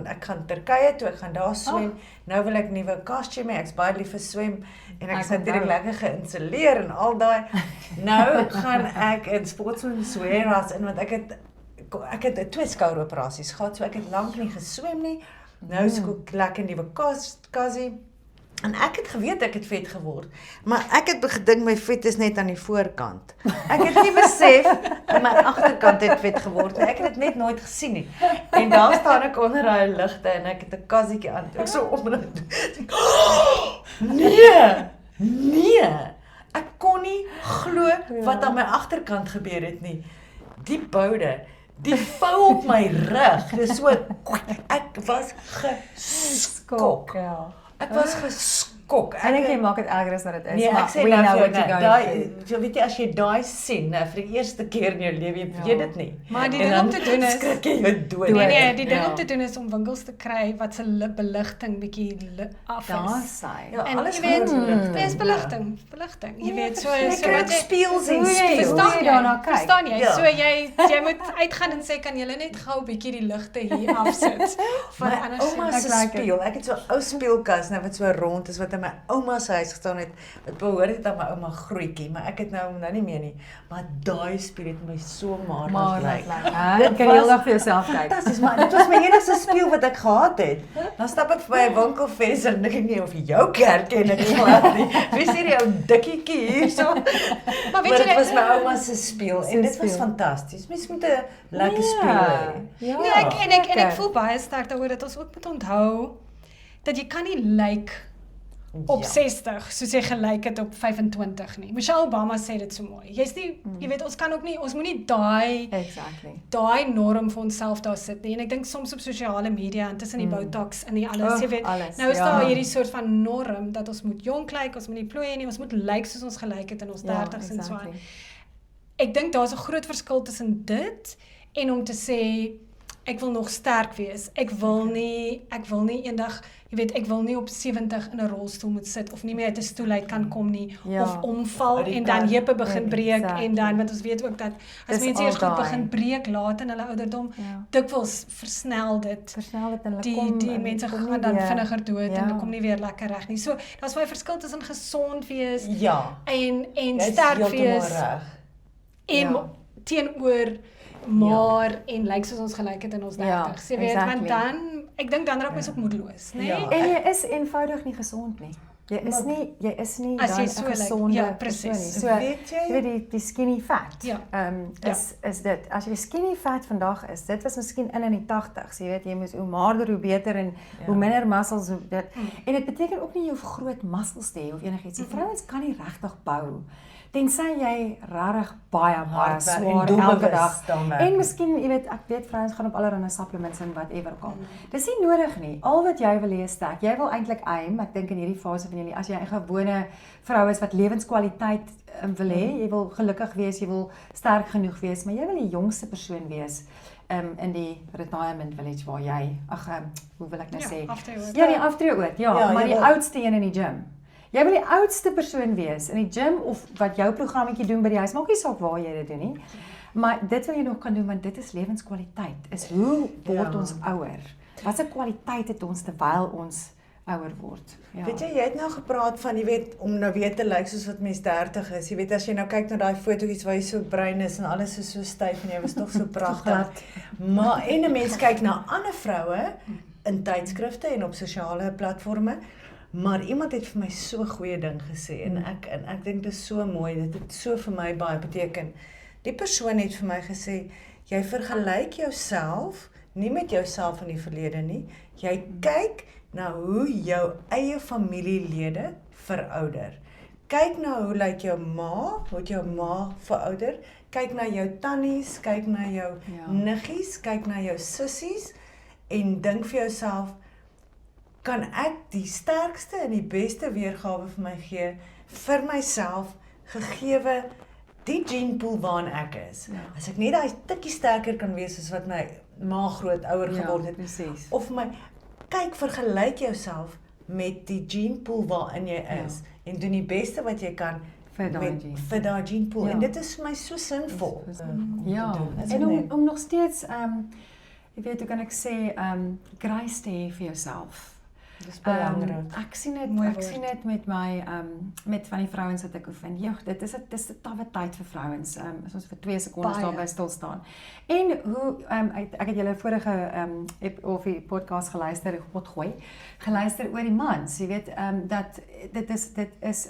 Ek gaan Turkye toe, ek gaan daar swem. Nou wil ek nuwe kostuum hê. Ek's baie lief vir swem en ek is natuurlik lekker geïnstalleer en al daai. Nou gaan ek in sportswear in want ek het 2 skoueroperasies gehad, so ek het lank nie geswem nie. Nou is ek lekker nuwe kassie. En ek het geweet ek het vet geword, maar ek het gedink my vet is net aan die voorkant. Ek het nie besef dat my agterkant het vet geword nie. Ek het dit net nooit gesien nie. En daar staan ek onder daai ligte en ek het 'n kassietjie aan. Ek so omdraai. Nee. Ek kon nie glo wat aan my agterkant gebeur het nie. Die boude, die vou op my rug. Dis so ek was geskok. Ja. Ek was geskok. Ek dink jy maak dit erger as wat dit is, Nee, maar ek sê we nou know vir what jou, you're going daai through. jy weet jy as jy daai sien vir die eerste keer in jou lewe, jy weet dit nie. Maar die En ding dan om te doen is skrik jy jou dood. Nee, die ding Ja. om te doen is om winkels te kry wat se beligting bietjie af Daar is. sy. Ja, En alles jy weet, goed beligting, dis ja. beligting. Jy weet, so Jy so kry wat jy speels en Hoe jy- speels. verstaan Verstaan jy jy? daarna kyk? Verstaan jy? Ja. So jy moet uitgaan en sê kan julle net gou 'n bietjie die ligte hier afsit. Van My anders ouma se like it. spieël. Ek het so 'n ou spieelkas nou wat so rond is wat in my ouma se huis gestaan het. Wat behoort het aan my ouma grootjie, maar ek het nou nie meer nie. Maar daai spieël het my so maar Maar lyk. jy kan heel dag vir jouself kyk. Fantasties, maar dit was my enigste spieël wat ek gehad het. Dan stap ek by 'n winkelfees en dink ek nie of jou kerk ken ek glad nie. Wie sien jy ou dikkietjie hierso? Maar weet Maar jy dit was my ouma se spieël en dit was spieël. fantasties. Mens moet 'n lekker spieël hê. Ja. Nee, en ek voel baie sterk daaroor dat ons ook moet onthou dat jy kan nie lyk op Ja. 60 soos jy gelyk het op 25 nie. Michelle Obama sê dit so mooi. Jy's nie, jy weet, ons kan ook nie, ons moenie Exactly. daai norm vir onsself daar sit nie. En ek dink soms op sosiale media en tussen die botox en die alles, jy weet, alles, nou is ja. daar hierdie soort van norm dat ons moet jonk lyk, ons moet nie plooi nie, ons moet lyk soos ons gelyk het in ons 30's en so aan. Ek dink daar's 'n groot verskil tussen dit en om te sê ek wil nog sterk wees. Ek wil nie eendag, jy weet, ek wil nie op 70 in 'n rolstoel moet sit of nie meer uit 'n stoel uit kan kom nie Ja. of omval Uit die en dan kar. heupe begin breek Exactly. en dan want ons weet ook dat as Dis mense al eers goed daai. begin breek laat in hulle ouderdom, Ja. dikwels versnel dit. Versnel dit en hulle kom Die en mense kom nie gaan dan weer- vinniger dood en Ja. hulle kom nie weer lekker reg nie. So, daar's baie verskil tussen gesond wees Ja. en Jy's sterk heeltemal wees reg. en Ja. teenoor maar en lyk soos ons gelyk het in ons 30's. Jy weet, exactly. want dan ek dink dan raak mens ook moedeloos, né? Ja. En jy is eenvoudig nie gesond nie. Jy is nie As jy dan so 'n lyk, gesonde ja, persoon presies. nie. So, Weet jy? jy weet die skinny fat. Ja. Is dit as jy skinny fat vandag is, dit was miskien in die 80s, jy weet jy moet hoe maarder hoe beter en hoe minder muscles hoe dit. En dit beteken ook nie jy hoef groot muscles te hê of enigiets. Die vrouens kan nie regtig bou tensy jy regtig baie Hard werk en swaar elke doelbewus dag. dan werk. En miskien, jy weet, ek weet vrouens gaan op allerlei supplements en whatever ook al. Dis nie nodig nie. Al wat jy wil hê is sterk. Jy wil eintlik aim, ek dink in hierdie fase van julle, as jy 'n gewone vrou is wat lewenskwaliteit wil hê, jy wil gelukkig wees, jy wil sterk genoeg wees, maar jy wil die jongste persoon wees in die retirement village waar jy, hoe wil ek nou sê? aftreeoord. Ja, die aftreeoord, Ja, maar jy die wil- oudste een in die gym. Jy wil die oudste persoon wees in die gym of wat jou programmetjie doen by die huis, maak nie saak waar jy dit doen nie. Maar dit wil jy nog kan doen want dit is lewenskwaliteit. Is hoe word ons ouer? Watse kwaliteit het ons terwyl ons ouer word? Ja. Weet jy het nou gepraat van, jy weet, om nou weer te lyk soos wat mens 30 is. Jy weet, as jy nou kyk na daai fotootjies waar jy so bruin is en alles is so styf en jy was tog so pragtig. Maar en 'n mens kyk na ander vroue in tydskrifte en op sosiale platforms. Maar iemand het vir my so 'n goeie ding gesê en ek dink dit is so mooi. Dit het so vir my baie beteken. Die persoon het vir my gesê, jy vergelyk jouself nie met jouself in die verlede nie. Jy kyk na hoe jou eie familielede verouder. Kyk na hoe lyk jou ma, hoe het jou ma verouder. Kyk na jou tannies, kyk na jou niggies, kyk na jou sissies en dink vir jouself, kan ek die sterkste en die beste weergawe vir my gee vir myself gegeewe die genepool waarin ek is. Ja. As ek net daai tikkie sterker kan wees as wat my ma grootouer geword het. Presies. Of my kyk vergelyk jouself met die genepool waarin jy is en doen die beste wat jy kan Vir daai met gene. vir daai genepool. Ja. En dit is vir my so sinvol. Ja, en om nog steeds jy weet hoe kan ek sê grace te hê vir jouself. Dis belangrik. Ek sien Mooi dit met my met van die vrouens wat ek oefen. Ja, dit is 'n tawwe tyd vir vrouens. As ons vir 2 sekondes Baie. daarby stil staan. En hoe ek het julle vorige of die podcast geluister oor die mans. Jy weet dat dit is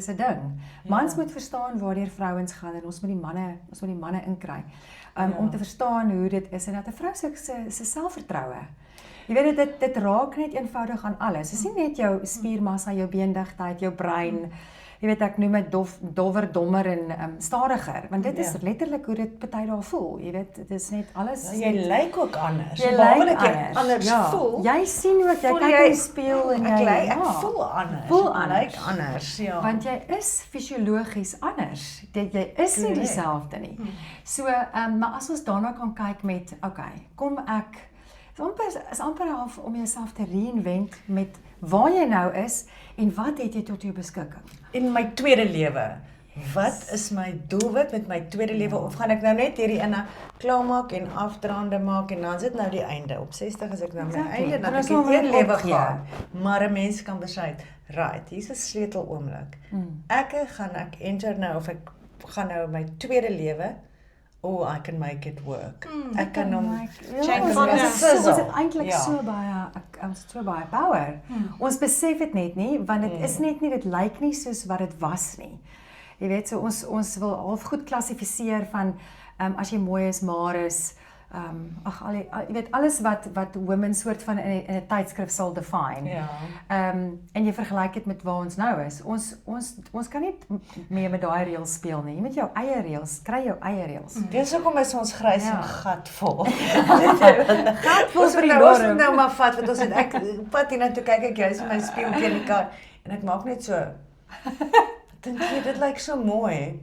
'n ding. Mans moet verstaan waartoe vrouens gaan en ons moet die manne inkry. Om te verstaan hoe dit is en dat 'n vrou se selfvertroue. Jy weet dit raak net eenvoudig aan alles. Dit is nie net jou spiermassa, jou beendigheid, jou brein. Jy weet ek noem dit dowwer, dommer en stadiger, want dit is letterlik hoe dit party daar voel. Jy weet dit is net alles. Jy lyk ook anders. Jy Behalwe lyk dat jy anders voel. Jy sien ook jy voel kyk jy- in die spieël en Ek voel anders. Voel Ek anders. lyk anders, ja. Want jy is fisiologies anders. Jy is nie Korrek. dieselfde nie. So, maar as ons daarna kan kyk met, kom ek is amper half om jouself te reinvent met waar jy nou is en wat het jy tot jou beskikking? In my tweede lewe. Wat is my doelwit met my tweede lewe? Of gaan ek nou net hierdie ene klaarmaak en afdraande maak en dan is dit nou die einde. Op 60 is ek nou my Exactly. einde, dan Dan ek is het nog een net lewe opgee. gehad. Maar 'n mens kan besluit, right, hier's 'n sleuteloomblik. Ek enter nou of ek gaan nou my tweede lewe. Oh, I can make it work. Ek kan hom check ons as 'n het sizzle. eintlik Ja. ons het so baie power. Ons besef dit net nie, want dit is net nie, dit lyk nie soos wat dit was nie. Jy weet, so ons wil half goed klassifiseer van as jy mooi is, maar is jy weet alles wat women soort van in 'n tydskrif sal define. Ja. En jy vergelyk dit met waar ons nou is. Ons kan nie meer met daai reëls speel nie. Jy moet jou eie reëls, kry jou eie reëls. Dis hoekom is ons grys en gatvol. Gatvol vir die Ons dorp. moet nou maar vat wat ons het. Ek pad hier na toe kyk ek jy's in my spieël teen die kar en ek maak net so. Dink jy dit lyk so mooi?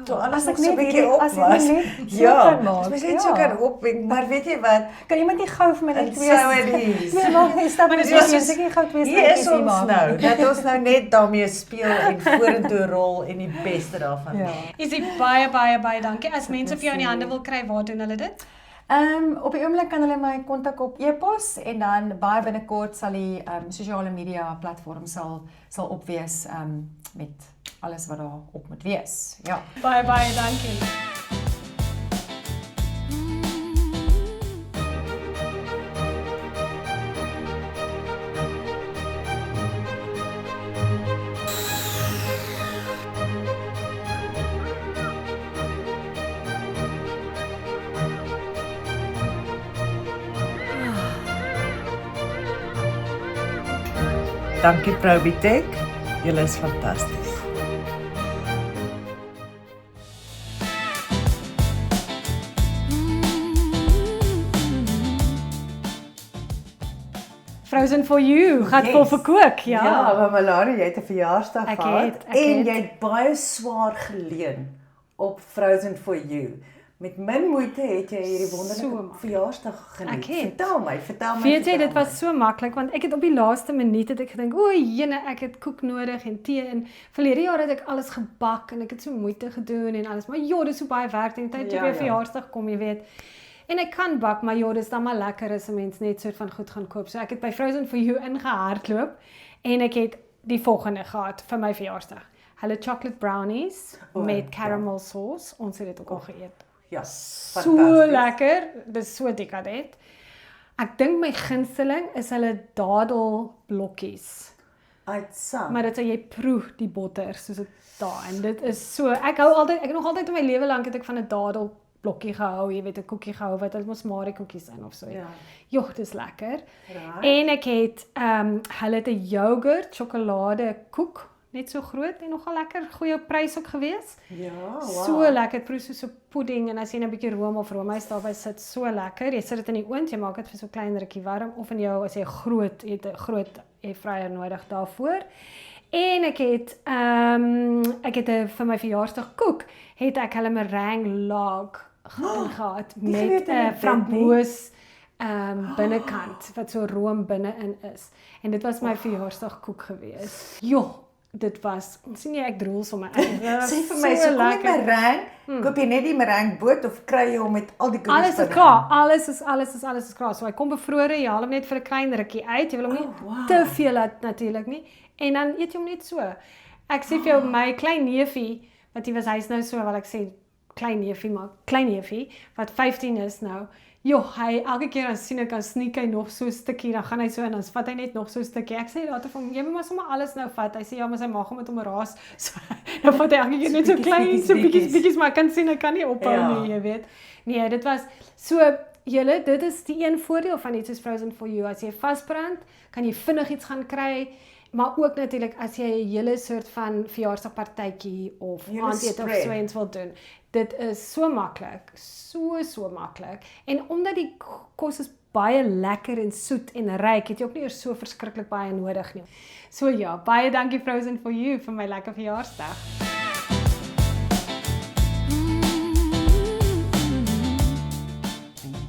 Toe alles as ek nog so 'n net bietjie hierdie- op as ek was. net so Ja, kan maak, as mens net so ja. kan opwek, maar weet jy wat? Kan iemand nie gou vir my net And twee so it is. Nee, maar jy stap net dis so soos- ek nie gou twee Hier is stukkies ons maak. nou, dat ons nou net daarmee speel en vorentoe rol en die beste daarvan Ja. maak. Is dit baie dankie. As mense vir jou in die hande wil kry, waar doen hulle dit? Op die oomblik kan hulle my kontak op e-pos en dan baie binnekort sal die sosiale media platform sal opwees met alles wat daar op moet wees. Ja. Baie dankie. Dankie Probitech. Julle is fantasties. Frozen for You, gaat vol verkoop, ja. Ja, maar Melanie, jy het 'n verjaarsdag Ek gehad het. en jy het baie swaar geleen op Frozen for You. Met min moeite het jy hierdie wonderlike verjaarsdag geniet. Ek het. Vertel my. Weet jy, dit was so maklik want ek het op die laaste minuut het ek gedink, o jene, ek het koek nodig en tee en verlede jaar het ek alles gebak en ek het so moeite gedoen en alles, maar ja, dis so baie werk en tyd toe by verjaarsdag kom, jy weet. En ek kan bak, maar ja, dis dan maar lekker as 'n mens net soort van goed gaan koop. So ek het by Frozen for You ingehardloop en ek het die volgende gehad vir my verjaarsdag. Hulle chocolate brownies met caramel sauce. Ons het dit ook al geëet. Ja, So lekker, dis so dekadent. Ek dink my gunsteling is hulle dadelblokkies. Uitsam. Maar dit sê jy proe die botter soos dit daar en dit is so ek het nog altyd in my lewe lank het ek van 'n dadelblokkie gehou, jy weet 'n koekie gehou wat hulle mos Marie koekies in of so. Ja. Joh, dis lekker. Right. En ek het hulle het 'n yoghurt sjokolade koek, net so groot en nogal lekker, goeie prys ook gewees. Ja, wow. So lekker, proe soos 'n pudding en as jy 'n bietjie room of roomys daarby sit, so lekker. Jy sit dit in die oond, jy maak dit vir so klein rukkie warm of in jou as jy groot het 'n groot airfryer nodig daarvoor. En ek het vir my verjaarsdag koek, het ek hulle meringue laag gehad met 'n framboos binnekant wat so room binne-in is. En dit was my verjaarsdag koek gewees. Joh, dit was, sien jy ek drool sommer. Sê vir my, so kom die meringue, koop jy net die meringue boot of kry jy hom met al die koekies Alles is klaar, alles is klaar. So hy kom bevrore, jy haal hom net vir 'n klein rukkie uit. Jy wil hom nie te veel laat natuurlik nie. En dan eet jy hom net so. Ek sê vir jou, my klein neefie, wat hy's nou so, wat ek sê, klein neefie, wat 15 is nou, joh, hy elke keer as sien ek kan sneak hy nog so 'n stukkie, dan gaan hy so en dan vat hy net nog so 'n stukkie. Ek sê later vir hom, jy moet maar sommer alles nou vat. Hy sê ja, maar sy maag hom met hom raas. So dan vat hy elke keer net so klein, so bietjies, maar ek kan sien ek kan nie ophou nie, jy weet. Nee, dit was so julle, dit is die een voordeel van iets soos Frozen for You. As jy vasbrand, kan jy vinnig iets gaan kry. Maar ook natuurlik as jy 'n hele soort van verjaarsdagpartytjie of aandete of so iets wil doen. Dit is so maklik, so maklik. En omdat die kos is baie lekker en soet en ryk, het jy ook nie eers so verskriklik baie nodig nie. So ja, baie dankie Frozen for You vir my lekker verjaarsdag.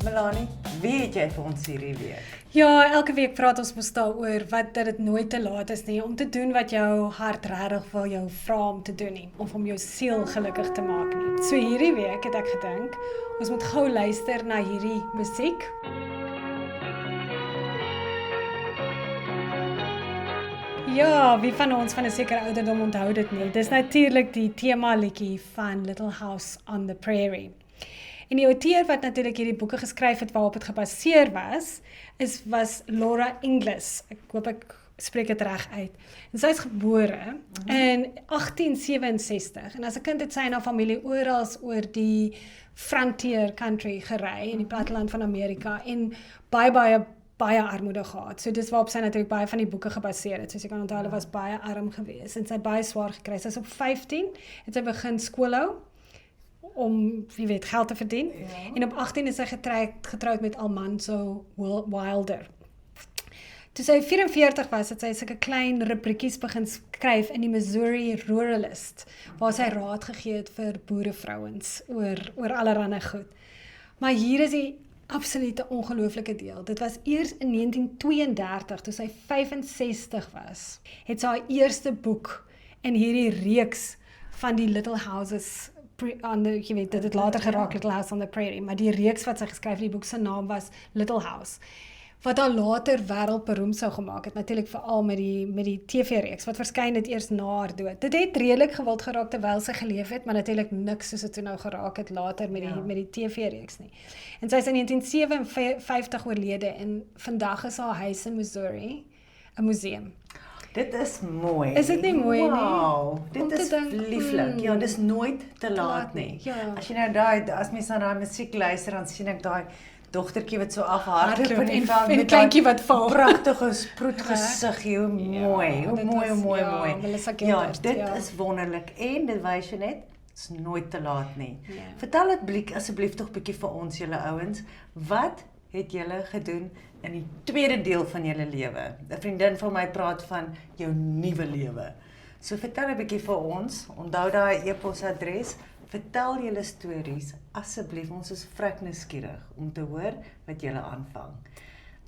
Melanie, wie het jy vir ons hierdie week? Ja, elke week praat ons mos daaroor dat dit nooit te laat is nie om te doen wat jou hart regtig wil jou vra om te doen nie, of om jou siel gelukkig te maak nie. So hierdie week het ek gedink, ons moet gou luister na hierdie musiek. Ja, wie van ons van 'n sekere ouderdom onthou dit nie. Dis natuurlik die tema liedjie van Little House on the Prairie. En die outeur wat natuurlik hierdie boeke geskryf het waarop dit gebaseer was Laura Inglis. Ek hoop ek spreek dit reg uit. En sy is gebore in 1867 en as 'n kind het sy en haar familie oral oor die frontier country gery in die platteland van Amerika en baie armoede gehad. So dis waarop sy natuurlik baie van die boeke gebaseer het. Soos jy kan onthou, hulle was baie arm geweest en sy het baie swaar gekry. Sy is op 15 het sy begin skool hou om, jy weet, geld te verdien. Ja. En op 18 is sy getroud met Almanzo Wilder. Toe sy 44 was, het sy sulke klein rubriekies begin skryf in die Missouri Ruralist, waar sy raad gegee het vir boerevrouens oor allerlei goed. Maar hier is die absolute ongelooflike deel. Dit was eers in 1932, toe sy 65 was, het sy haar eerste boek in hierdie reeks van die Little Houses jy weet, dit het later geraak Little House on the Prairie, maar die reeks wat sy geskryf het, die boek se naam was Little House, wat haar later wêreldberoemd sou gemaak het, natuurlik veral met die TV-reeks, wat verskyn het eers na haar dood. Dit het redelik gewild geraak terwyl sy geleef het, maar natuurlik niks soos dit toe nou geraak het later met die TV-reeks nie. En sy is in 1957 oorlede en vandag is haar huis in Missouri 'n museum. Dit is mooi. Is dit nie mooi nie? Wow, dit is lieflik. Ja, dis nooit te laat nie. Ja. As jy nou as mens na daai musiek luister, dan sien ek daai dogtertjie wat so afhardloop in die en veld en met kleintjie daai wat val. pragtige sproetgesiggie, hoe mooi, hoe dit mooi, was- hoe mooi, ja, mooi. Melissa Ja, Gilbert, dit ja. is wonderlik en dit wys jy net, dit is nooit te laat nie. Ja. Vertel asseblief tog bietjie vir ons julle ouens, wat het julle gedoen in die tweede deel van julle lewe? 'n Vriendin van my praat van jou nuwe lewe. So vertel 'n bietjie vir ons, onthou daai e-posadres, vertel julle stories asseblief, ons is vrek nuuskierig om te hoor wat julle aanvang.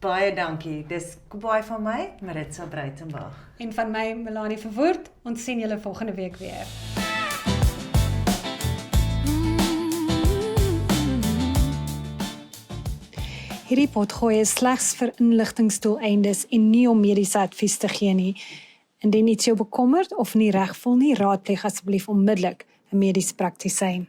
Baie dankie. Dis baie van my, Maritza Breitenbach. En van my, Melanie Verwoerd. Ons sien julle volgende week weer. Hierdie potgooi is slegs vir inligtingdoeleindes en nie om mediese advies te gee nie. Indien iets jou bekommerd of nie reg voel nie, raadpleeg asseblief onmiddellik 'n mediese praktisyn.